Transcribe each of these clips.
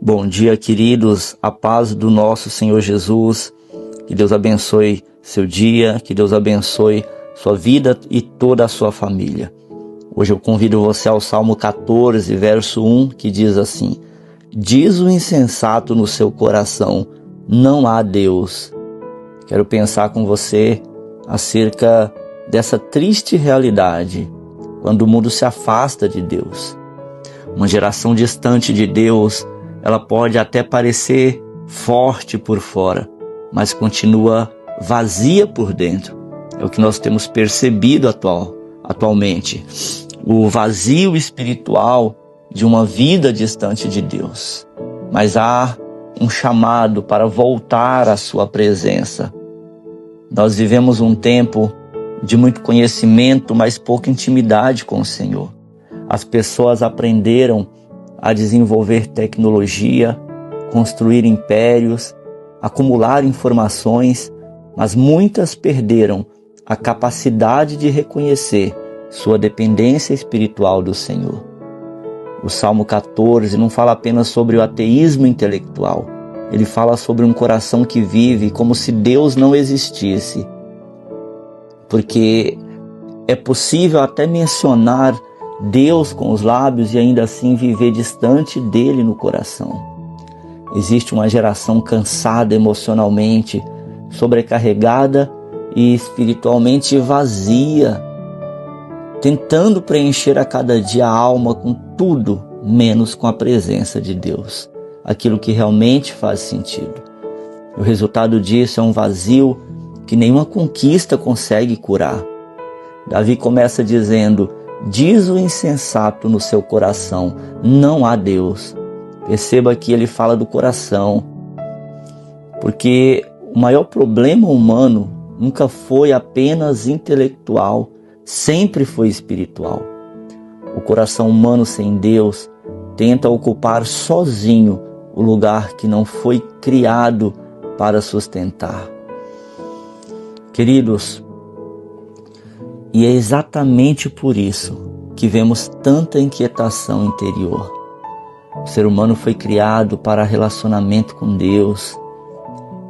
Bom dia, queridos, a paz do nosso Senhor Jesus, que Deus abençoe seu dia, que Deus abençoe sua vida e toda a sua família. Hoje eu convido você ao Salmo 14, verso 1, que diz assim: diz o insensato no seu coração, não há Deus. Quero pensar com você acerca dessa triste realidade, quando o mundo se afasta de Deus. Uma geração distante de Deus, ela pode até parecer forte por fora, mas continua vazia por dentro. É o que nós temos percebido atualmente. O vazio espiritual de uma vida distante de Deus. Mas há um chamado para voltar à sua presença. Nós vivemos um tempo de muito conhecimento, mas pouca intimidade com o Senhor. As pessoas aprenderam a desenvolver tecnologia, construir impérios, acumular informações, mas muitas perderam a capacidade de reconhecer sua dependência espiritual do Senhor. O Salmo 14 não fala apenas sobre o ateísmo intelectual, ele fala sobre um coração que vive como se Deus não existisse, porque é possível até mencionar Deus com os lábios e ainda assim viver distante dele no coração. Existe uma geração cansada emocionalmente, sobrecarregada e espiritualmente vazia, tentando preencher a cada dia a alma com tudo, menos com a presença de Deus, aquilo que realmente faz sentido. O resultado disso é um vazio que nenhuma conquista consegue curar. Davi começa dizendo: diz o insensato no seu coração, não há Deus. Perceba que ele fala do coração, porque o maior problema humano nunca foi apenas intelectual, sempre foi espiritual. O coração humano sem Deus tenta ocupar sozinho o lugar que não foi criado para sustentar. Queridos, e é exatamente por isso que vemos tanta inquietação interior. O ser humano foi criado para relacionamento com Deus.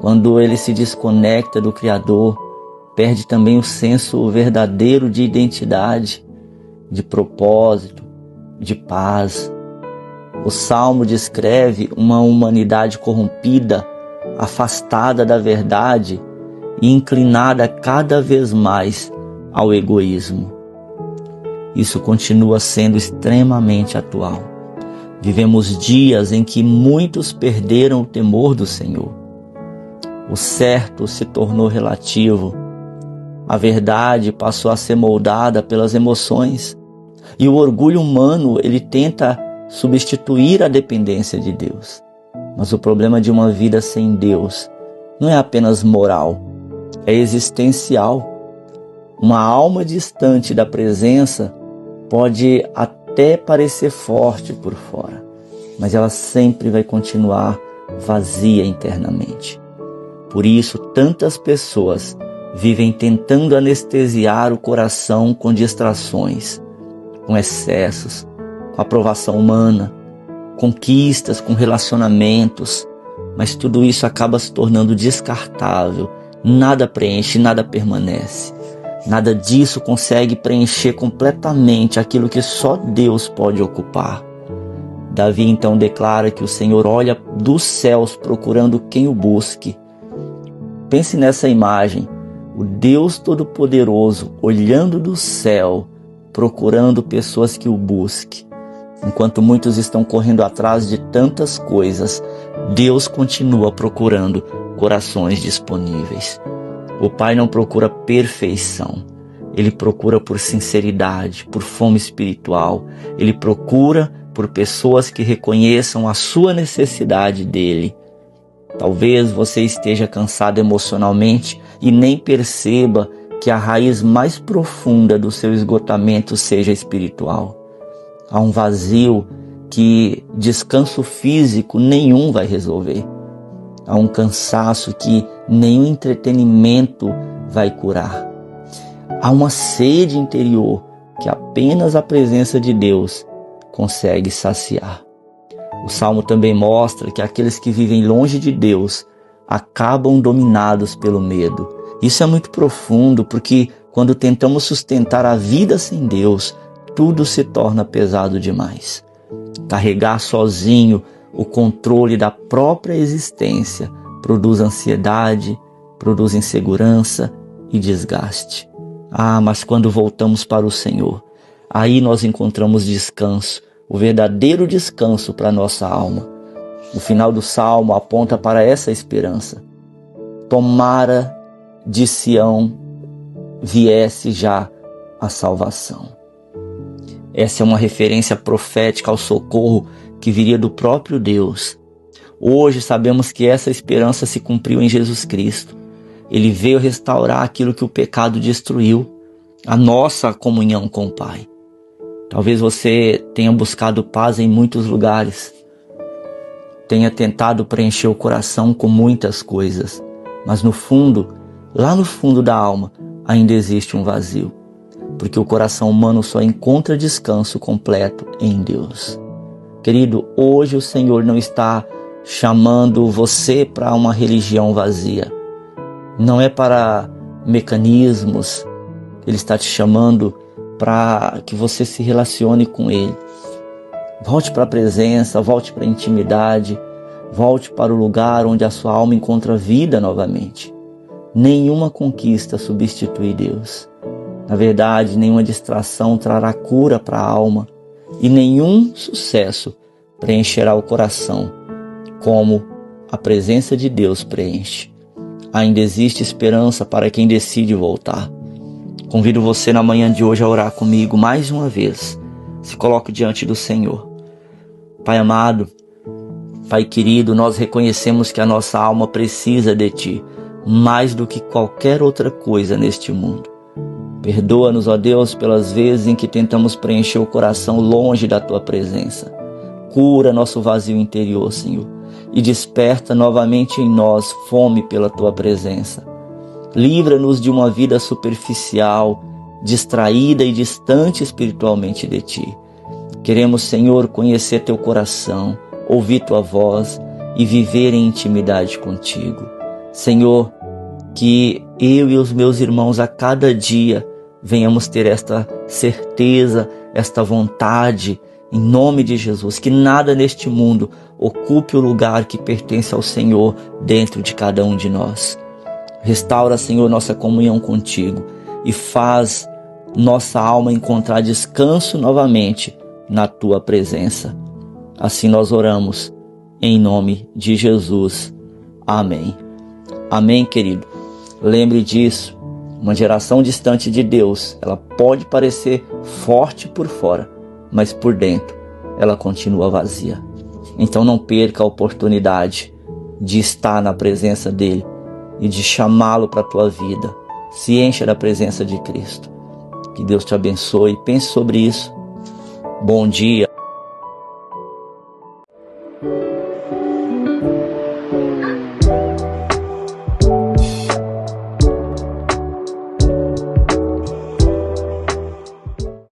Quando ele se desconecta do Criador, perde também o senso verdadeiro de identidade, de propósito, de paz. O Salmo descreve uma humanidade corrompida, afastada da verdade e inclinada cada vez mais ao egoísmo. Isso continua sendo extremamente atual. Vivemos dias em que muitos perderam o temor do Senhor. O certo se tornou relativo. A verdade passou a ser moldada pelas emoções. E o orgulho humano, ele tenta substituir a dependência de Deus. Mas o problema de uma vida sem Deus não é apenas moral, é existencial. Uma alma distante da presença pode até parecer forte por fora, mas ela sempre vai continuar vazia internamente. Por isso, tantas pessoas vivem tentando anestesiar o coração com distrações, com excessos, com aprovação humana, conquistas, com relacionamentos, mas tudo isso acaba se tornando descartável, nada preenche, nada permanece. Nada disso consegue preencher completamente aquilo que só Deus pode ocupar. Davi então declara que o Senhor olha dos céus procurando quem o busque. Pense nessa imagem, o Deus Todo-Poderoso olhando do céu, procurando pessoas que o busquem. Enquanto muitos estão correndo atrás de tantas coisas, Deus continua procurando corações disponíveis. O Pai não procura perfeição, Ele procura por sinceridade, por fome espiritual. Ele procura por pessoas que reconheçam a sua necessidade dEle. Talvez você esteja cansado emocionalmente e nem perceba que a raiz mais profunda do seu esgotamento seja espiritual. Há um vazio que descanso físico nenhum vai resolver. Há um cansaço que nenhum entretenimento vai curar. Há uma sede interior que apenas a presença de Deus consegue saciar. O Salmo também mostra que aqueles que vivem longe de Deus acabam dominados pelo medo. Isso é muito profundo, porque quando tentamos sustentar a vida sem Deus, tudo se torna pesado demais. Carregar sozinho o controle da própria existência produz ansiedade, produz insegurança e desgaste. Mas quando voltamos para o Senhor, aí nós encontramos descanso, o verdadeiro descanso para a nossa alma. O final do Salmo aponta para essa esperança. Tomara de Sião viesse já a salvação. Essa é uma referência profética ao socorro que viria do próprio Deus. Hoje sabemos que essa esperança se cumpriu em Jesus Cristo. Ele veio restaurar aquilo que o pecado destruiu, a nossa comunhão com o Pai. Talvez você tenha buscado paz em muitos lugares, tenha tentado preencher o coração com muitas coisas, mas no fundo, lá no fundo da alma, ainda existe um vazio, porque o coração humano só encontra descanso completo em Deus. Querido, hoje o Senhor não está chamando você para uma religião vazia, não é para mecanismos. Ele está te chamando para que você se relacione com Ele. Volte para a presença, volte para a intimidade, volte para o lugar onde a sua alma encontra vida novamente. Nenhuma conquista substitui Deus. Na verdade, nenhuma distração trará cura para a alma e nenhum sucesso preencherá o coração como a presença de Deus preenche. Ainda existe esperança para quem decide voltar. Convido você na manhã de hoje a orar comigo mais uma vez. Se coloque diante do Senhor. Pai amado, Pai querido, nós reconhecemos que a nossa alma precisa de Ti, mais do que qualquer outra coisa neste mundo. Perdoa-nos, ó Deus, pelas vezes em que tentamos preencher o coração longe da Tua presença. Cura nosso vazio interior, Senhor, e desperta novamente em nós fome pela Tua presença. Livra-nos de uma vida superficial, distraída e distante espiritualmente de Ti. Queremos, Senhor, conhecer Teu coração, ouvir Tua voz e viver em intimidade contigo. Senhor, que eu e os meus irmãos a cada dia venhamos ter esta certeza, esta vontade, em nome de Jesus, que nada neste mundo ocupe o lugar que pertence ao Senhor dentro de cada um de nós. Restaura, Senhor, nossa comunhão contigo e faz nossa alma encontrar descanso novamente na Tua presença. Assim nós oramos, em nome de Jesus. Amém. Amém, querido. Lembre disso, uma geração distante de Deus, ela pode parecer forte por fora, mas por dentro ela continua vazia. Então não perca a oportunidade de estar na presença dEle e de chamá-lo para a tua vida. Se encha da presença de Cristo. Que Deus te abençoe. Pense sobre isso. Bom dia.